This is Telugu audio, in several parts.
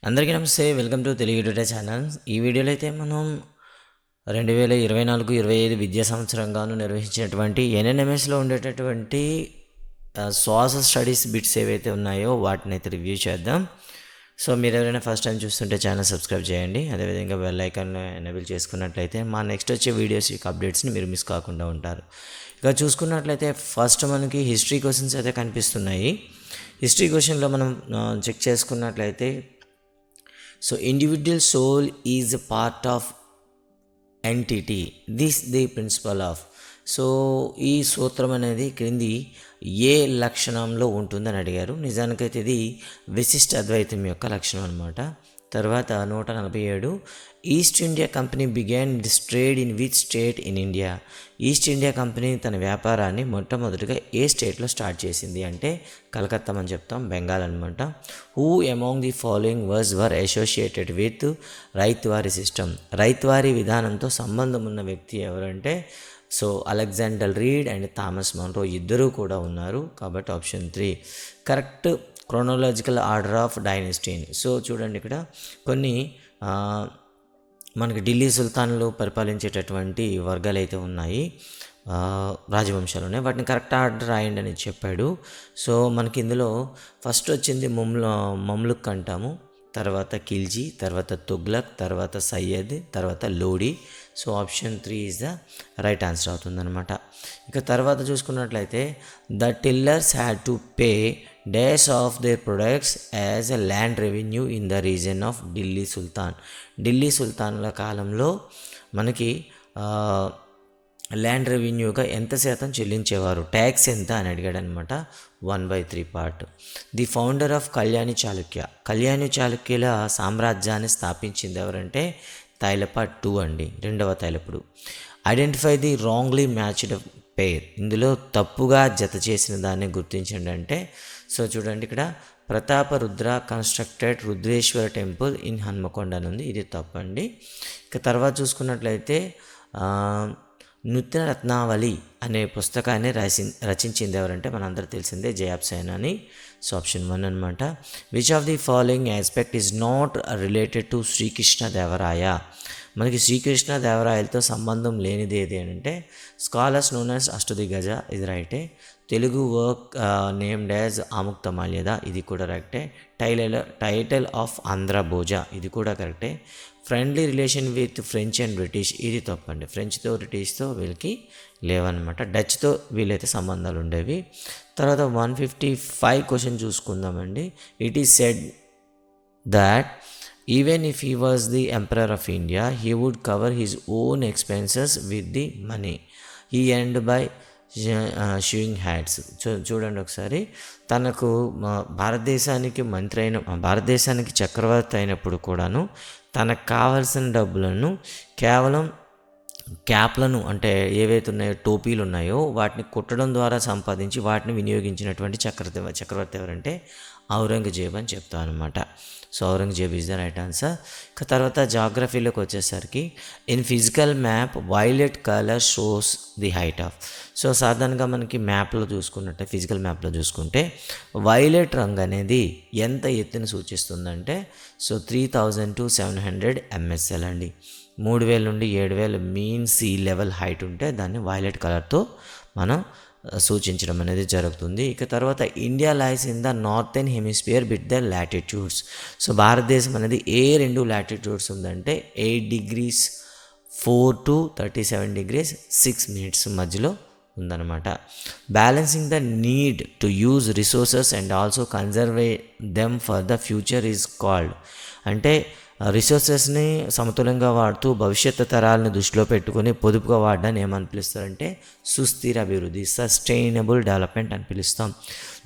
అందరికీ నమస్తే. Welcome to Telugu today channel. ఈ వీడియోలో అయితే మనం 2024-25 విద్యా సంవత్సరంగాను నిర్వహించినటువంటి ఎన్ఎన్ఎంఎస్లో ఉండేటటువంటి శ్వాస స్టడీస్ బిట్స్ ఏవైతే ఉన్నాయో వాటిని అయితే రివ్యూ చేద్దాం. సో మీరు ఎవరైనా ఫస్ట్ టైం చూస్తుంటే ఛానల్ సబ్స్క్రైబ్ చేయండి. అదేవిధంగా బెల్ ఐకాన్ ఎనేబుల్ చేసుకున్నట్లయితే మా నెక్స్ట్ వచ్చే వీడియోస్ యొక్క అప్డేట్స్ని మీరు మిస్ కాకుండా ఉంటారు. ఇక చూసుకున్నట్లయితే ఫస్ట్ మనకి హిస్టరీ క్వశ్చన్స్ అయితే కనిపిస్తున్నాయి. హిస్టరీ క్వశ్చన్లో మనం చెక్ చేసుకున్నట్లయితే so individual soul is a part of entity, this the principle of. So ఈ సూత్రం అనేది క్రింది ఏ లక్షణంలో ఉంటుందని అడిగారు. నిజానికైతే ఇది విశిష్ట అద్వైతం యొక్క లక్షణం అనమాట. తర్వాత 147 east India company began this trade in which state in India. East India company తన వ్యాపారాన్ని మొట్టమొదటిగా ఏ స్టేట్లో స్టార్ట్ చేసింది అంటే కలకత్తా అని చెప్తాం, బెంగాల్ అనమాట. Who among the following were associated with ryotwari system. Ryotwari విధానంతో సంబంధం ఉన్న వ్యక్తి ఎవరంటే so Alexander Reid and Thomas Munro ఇద్దరూ కూడా ఉన్నారు. కాబట్టి option 3 correct. Chronological order of డైనస్టీని. సో చూడండి, ఇక్కడ కొన్ని మనకి ఢిల్లీ సుల్తాన్లు పరిపాలించేటటువంటి వర్గాలు అయితే ఉన్నాయి, రాజవంశాలునే. వాటిని కరెక్ట్ ఆర్డర్ రాయండి అని చెప్పాడు. సో మనకి ఇందులో ఫస్ట్ వచ్చింది మమ్లుక్ అంటాము, తర్వాత ఖిల్జీ, తర్వాత తుగ్లక్, తర్వాత సయ్యద్, తర్వాత Lodi. So option 3 is the right answer అవుతుందన్నమాట. ఇక తర్వాత చూసుకున్నట్లయితే the tillers had to pay days of their products as a land revenue in the region of Delhi sultan. Delhi సుల్తాన్ల కాలంలో మనకి ల్యాండ్ రెవెన్యూగా ఎంత శాతం చెల్లించేవారు, ట్యాక్స్ ఎంత అని అడిగాడు అనమాట. 1/3 part. The founder of Kalyani Chalukya. Kalyani చాళుక్యుల సామ్రాజ్యాన్ని స్థాపించింది ఎవరంటే తైలప 2 అండి, రెండవ తైలపుడు. Identify the wrongly matched pair. ఇందులో తప్పుగా జత చేసిన దాన్ని గుర్తించండి అంటే సో చూడండి, ఇక్కడ Prataparudra constructed Rudreshwara temple in Hanamkonda అని ఉంది, ఇది తప్పండి. ఇక తర్వాత చూసుకున్నట్లయితే నృత్య రత్నావళి అనే పుస్తకాన్ని రచించింది ఎవరంటే మనందరూ తెలిసిందే జయాబ్ సేనాని. సో ఆప్షన్ 1 అనమాట. Which of the following aspect is not related to Srikrishna Devaraya. మనకి శ్రీకృష్ణ దేవరాయలతో సంబంధం లేనిది ఏది అంటే స్కాలర్స్ నోన్ యాజ్ అష్టదిగ్గజ, ఇది రైటే. Telugu work named as Amuktamalyada, ఇది కూడా కరెక్టే. టైటిల్ ఆఫ్ ఆంధ్ర భోజ, ఇది కూడా కరెక్టే. Friendly relation with French and British, ఇది తప్పండి. ఫ్రెంచ్తో బ్రిటిష్తో వీళ్ళకి లేవన్నమాట. డచ్తో వీళ్ళైతే సంబంధాలు ఉండేవి. తర్వాత 155 క్వశ్చన్ చూసుకుందామండి. It is said that even if he was the emperor of India, he would cover his own expenses with the money he earned by sewing hats. చూడండి ఒకసారి, తనకు భారతదేశానికి మంత్రి అయిన భారతదేశానికి చక్రవర్తి అయినప్పుడు కూడాను తనకు కావాల్సిన డబ్బులను కేవలం క్యాప్లను అంటే ఏవైతే ఉన్నాయో టోపీలు ఉన్నాయో వాటిని కుట్టడం ద్వారా సంపాదించి వాటిని వినియోగించినటువంటి చక్రవర్తి ఎవరంటే ఔరంగజేబ్ అని చెప్తాను అనమాట. So Aurangzeb is the right answer. ఇక తర్వాత జాగ్రఫీలోకి వచ్చేసరికి in physical map violet colour shows the height of. So సాధారణంగా మనకి మ్యాప్లో చూసుకున్నట్టే ఫిజికల్ మ్యాప్లో చూసుకుంటే వైలెట్ రంగు అనేది ఎంత ఎత్తుని సూచిస్తుందంటే సో 3000 to 700 MSL అండి. 3000 నుండి 7000 మీన్ సీ లెవెల్ హైట్ ఉంటే దాన్ని వైలెట్ కలర్తో మనం సూచించడం అనేది జరుగుతుంది. ఇక తర్వాత India lies in the northern hemisphere with the latitudes. So భారతదేశం అనేది ఏ 2 లాటిట్యూడ్స్ ఉందంటే 8 degrees 4 to 37 degrees 6 minutes మధ్యలో ఉందన్నమాట. Balancing the need to use resources and also conserve them for the future is called. అంటే రిసోర్సెస్ని సమతుల్యంగా వాడుతూ భవిష్యత్తు తరాలను దృష్టిలో పెట్టుకొని పొదుపుగా వాడడాన్ని ఏమని పిలుస్తారంటే సుస్థిర అభివృద్ధి, సస్టైనబుల్ డెవలప్మెంట్ అని పిలుస్తాం.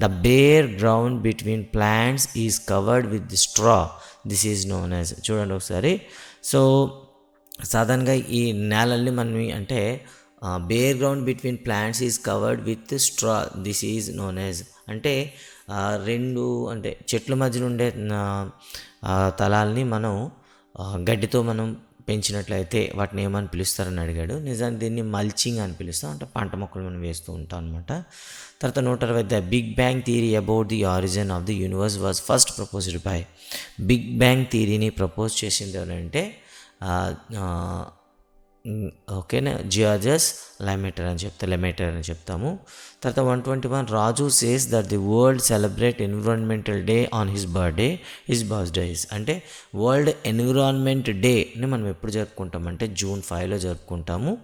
The bare ground between plants is covered with the straw, this is known as. చూడండి ఒకసారి, సో సాధారణంగా ఈ నేలల్ని మనం అంటే bare ground between plants is covered with straw, this is known as. అంటే 2 అంటే చెట్ల మధ్యన ఉండే తలాల్ని మనం గడ్డితో మనం పెంచినట్లయితే వాటిని ఏమని పిలుస్తారని అడిగాడు. నిజానికి దీన్ని మల్చింగ్ అని పిలుస్తాం, అంటే పంట మొక్కలు మనం వేస్తూ ఉంటాం అనమాట. తర్వాత 160 the big bang theory about the origin of the universe was first proposed by. Big bang థియరీని ప్రపోజ్ చేసింది ఎవరంటే ఓకేనా జియార్జస్ లెమేటర్ అని చెప్తాము. తర్వాత 121 Raju says that the world celebrate environmental day on his birthdays. అంటే వరల్డ్ ఎన్విరాన్మెంట్ డేని మనం ఎప్పుడు జరుపుకుంటామంటే June 5 జరుపుకుంటాము.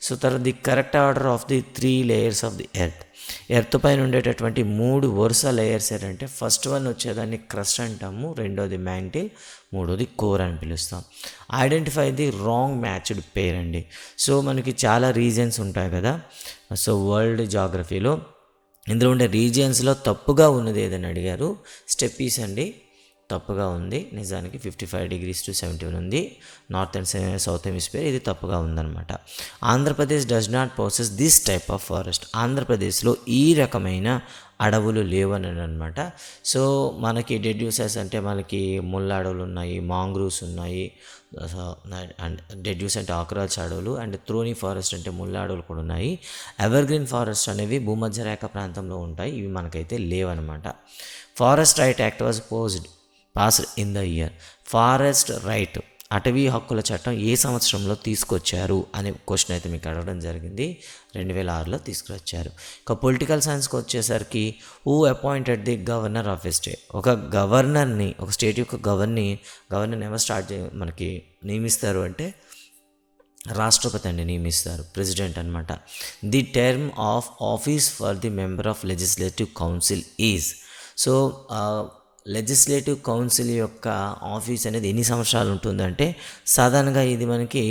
సో తర్వాత the correct order of the 3 layers of the earth పైన ఉండేటటువంటి 3 వరుస లేయర్స్ ఏంటంటే ఫస్ట్ వన్ వచ్చేదాన్ని క్రస్ట్ అంటాము, రెండోది మ్యాంటిల్, మూడోది కోర్ అని పిలుస్తాం. ఐడెంటిఫై ది రాంగ్ మ్యాచ్డ్ పేర్ అండి. సో మనకి చాలా రీజన్స్ ఉంటాయి కదా, సో వరల్డ్ జాగ్రఫీలో ఇందులో ఉండే రీజియన్స్లో తప్పుగా ఉన్నది ఏదని అడిగారు. స్టెప్పీస్ అండి, తప్పుగా ఉంది. నిజానికి 55 degrees to 71 ఉంది. నార్త్ అండ్ సౌత్ హెమిస్ఫియర్ ఇది తప్పుగా ఉందన్నమాట. Andhra Pradesh does not possess this type of forest. ఆంధ్రప్రదేశ్లో ఈ రకమైన అడవులు లేవని అనమాట. సో మనకి డెడ్యూసెస్ అంటే మనకి ముళ్ళ అడవులు ఉన్నాయి, మాంగ్రూవ్స్ ఉన్నాయి, అండ్ డెడ్యూస్ అంటే ఆకురాల్చ అడవులు, అండ్ త్రోనీ ఫారెస్ట్ అంటే ముళ్ళ అడవులు కూడా ఉన్నాయి. ఎవర్గ్రీన్ ఫారెస్ట్ అనేవి భూమధ్యరేఖ ప్రాంతంలో ఉంటాయి, ఇవి మనకైతే లేవన్నమాట. Forest right act was passed in the year. Forest right అటవీ హక్కుల చట్టం ఏ సంవత్సరంలో తీసుకొచ్చారు అనే క్వశ్చన్ అయితే మీకు అడగడం జరిగింది. 2006లో తీసుకువచ్చారు. ఇక పొలిటికల్ సైన్స్కి వచ్చేసరికి who appointed the governor of a state. ఒక గవర్నర్ని, ఒక స్టేట్ యొక్క గవర్నర్ని ఎవరు మనకి నియమిస్తారు అంటే రాష్ట్రపతి అండి నియమిస్తారు, ప్రెసిడెంట్ అనమాట. The term of office for the member of legislative council is. So legislative council యొక్క ఆఫీస్ అనేది ఎన్ని సంవత్సరాలు ఉంటుందంటే సాధారణంగా ఇది మనకి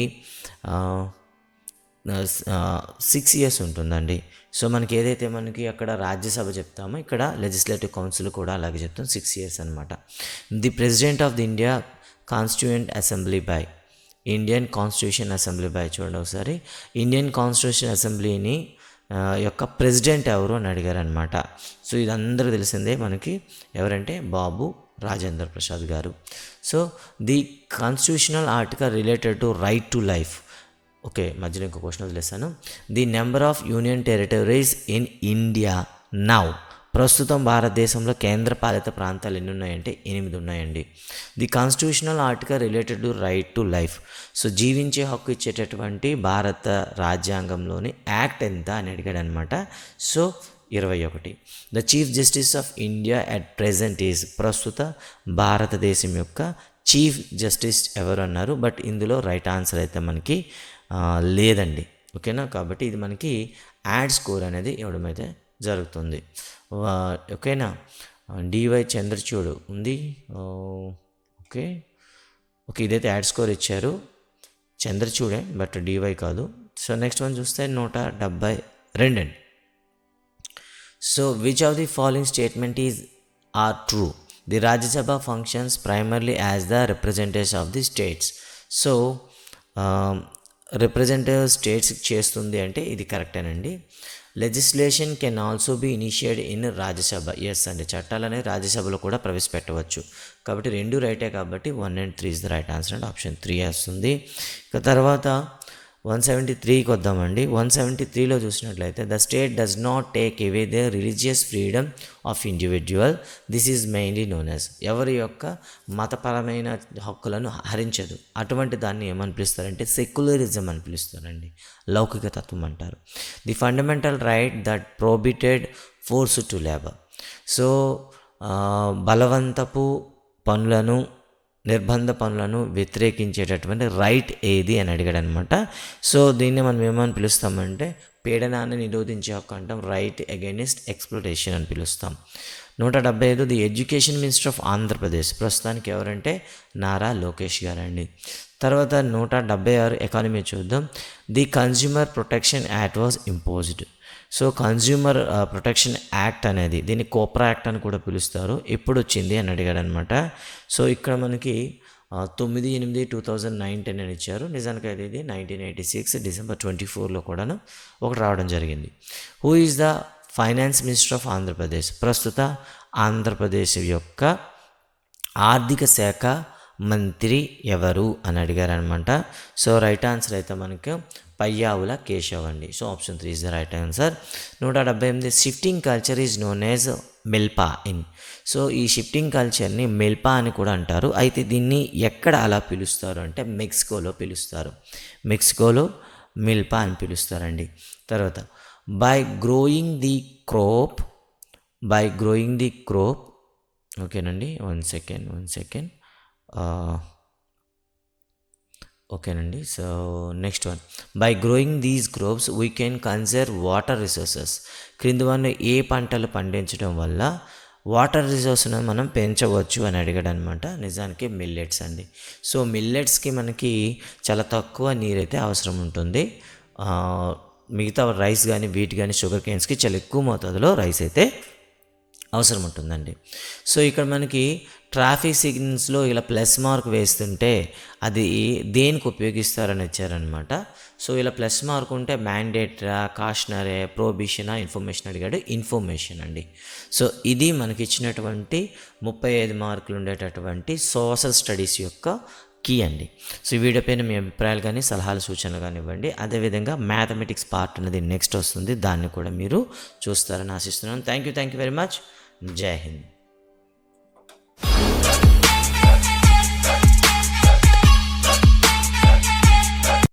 6 years ఉంటుందండి. సో మనకి ఏదైతే మనకి అక్కడ రాజ్యసభ చెప్తామో ఇక్కడ లెజిస్లేటివ్ కౌన్సిల్ కూడా అలాగే చెప్తాం, 6 years అనమాట. The president of the India constituent assembly by. Indian constitution assembly by చూడండి ఒకసారి. ఇండియన్ కాన్స్టిట్యూషన్ అసెంబ్లీని యొక్క ప్రెసిడెంట్ ఎవరు అని అడిగారు అనమాట. సో ఇది అందరూ తెలిసిందే మనకి, ఎవరంటే బాబు రాజేంద్ర ప్రసాద్ గారు. So the constitutional article related to right to life. Okay, మధ్యలో ఇంకో క్వశ్చన్ వదిలేస్తాను. The number of union territories in India now. ప్రస్తుతం భారతదేశంలో కేంద్ర పాలిత ప్రాంతాలు ఎన్ని ఉన్నాయంటే 8 ఉన్నాయండి. The constitutional article related to right to life. So జీవించే హక్కు ఇచ్చేటటువంటి భారత రాజ్యాంగంలోని యాక్ట్ ఎంత అని అడిగాడు అనమాట. So 21. The chief justice of India at present is. ప్రస్తుత భారతదేశం యొక్క చీఫ్ జస్టిస్ ఎవరు అన్నారు, బట్ ఇందులో రైట్ ఆన్సర్ అయితే మనకి లేదండి. ఓకేనా, కాబట్టి ఇది మనకి యాడ్ స్కోర్ అనేది ఇవ్వడం అయితే జరుగుతుంది. ఓకేనా, డివై చంద్రచూడ్ ఉంది. ఓకే, ఇదైతే యాడ్ స్కోర్ ఇచ్చారు, చంద్రచూడే బట్ డివై కాదు. సో నెక్స్ట్ వన్ చూస్తే 172 అండి. So which of the following statement are true. The Rajya Sabha functions primarily as the representatives of the states. So representative స్టేట్స్కి చేస్తుంది అంటే ఇది కరెక్టేనండి. Legislation can also be initiate in Rajya Sabha. Yes అండి, చట్టాలు అనేది రాజ్యసభలో కూడా ప్రవేశపెట్టవచ్చు. కాబట్టి 2 రైటే, కాబట్టి 1 and 3 is the right answer అండి. ఆప్షన్ 3 వస్తుంది. ఇక తర్వాత 173కి వద్దామండి. 173లో చూసినట్లయితే the state does not take away the religious freedom of individual. This is mainly known as. ఎవరి యొక్క మతపరమైన హక్కులను హరించదు. అటువంటి దాన్ని ఏమని పిలుస్తారంటే సెక్యులరిజం అని పిలుస్తారండి, లౌకిక తత్వం అంటారు. The fundamental right that prohibited force to labour. So బలవంతపు పనులను, నిర్బంధ పనులను వ్యతిరేకించేటటువంటి రైట్ ఏది అని అడిగాడు అనమాట. సో దీన్ని మనం ఏమని పిలుస్తామంటే పీడనాన్ని నిరోధించే హక్కు అంటాం, రైట్ అగైనెస్ట్ ఎక్స్ప్లోటేషన్ అని పిలుస్తాం. 175 the education minister of Andhra Pradesh ప్రస్తుతానికి ఎవరంటే నారా లోకేష్ గారండి. తర్వాత 176 ఎకానమీ చూద్దాం. The consumer protection act was imposed. So consumer protection act అనేది, దీన్ని కోప్రా యాక్ట్ అని కూడా పిలుస్తారు, ఎప్పుడు వచ్చింది అని అడిగాడు అనమాట. సో ఇక్కడ మనకి 9/8/2019 అని ఇచ్చారు. నిజానికి అయితే ఇది 1986 December 24లో కూడాను ఒకటి రావడం జరిగింది. Who is the finance minister of Andhra Pradesh. ప్రస్తుత ఆంధ్రప్రదేశ్ యొక్క ఆర్థిక శాఖ మంత్రి ఎవరు అని అడిగారనమాట. సో రైట్ ఆన్సర్ అయితే మనకు పయ్యావుల కేశవ్ అండి. So option 3 is the right answer. 178 shifting culture is known as milpa in. So ఈ షిఫ్టింగ్ కల్చర్ని మిల్పా అని కూడా అంటారు. అయితే దీన్ని ఎక్కడ అలా పిలుస్తారు అంటే మెక్సికోలో పిలుస్తారు. మెక్సికోలో మిల్పా అని పిలుస్తారండి. తర్వాత బై గ్రోయింగ్ ది క్రోప్ ఓకేనండి. వన్ సెకండ్ ఓకేనండి. So next one, by growing these crops we can conserve water resources. క్రింది వన్న ఏ పంటలు పండించడం వల్ల వాటర్ రిసోర్స్ను మనం పెంచవచ్చు అని అడిగాడు అనమాట. నిజానికి మిల్లెట్స్ అండి. సో మిల్లెట్స్కి మనకి చాలా తక్కువ నీరైతే అవసరం ఉంటుంది. మిగతా రైస్ కానీ వీట్ కానీ షుగర్ కేన్స్కి చాలా ఎక్కువ మోతాదులో రైస్ అయితే అవసరం ఉంటుందండి. సో ఇక్కడ మనకి ట్రాఫిక్ సిగ్నల్స్లో ఇలా ప్లస్ మార్క్ వేస్తుంటే అది దేనికి ఉపయోగిస్తారని ఇచ్చారనమాట. సో ఇలా ప్లస్ మార్క్ ఉంటే మ్యాండేటరా, కాషనరే, ప్రోబిషనా, ఇన్ఫర్మేషన్ అడిగాడు. ఇన్ఫర్మేషన్ అండి. సో ఇది మనకి ఇచ్చినటువంటి 35 మార్కులు ఉండేటటువంటి సోషల్ స్టడీస్ యొక్క కీ అండి. సో ఈ వీడియో పైన మీ అభిప్రాయాలు కానీ సలహాలు సూచనలు కానీ ఇవ్వండి. అదేవిధంగా మ్యాథమెటిక్స్ పార్ట్ అనేది నెక్స్ట్ వస్తుంది, దాన్ని కూడా మీరు చూస్తారని ఆశిస్తున్నాను. Thank you very much. జై హింద్.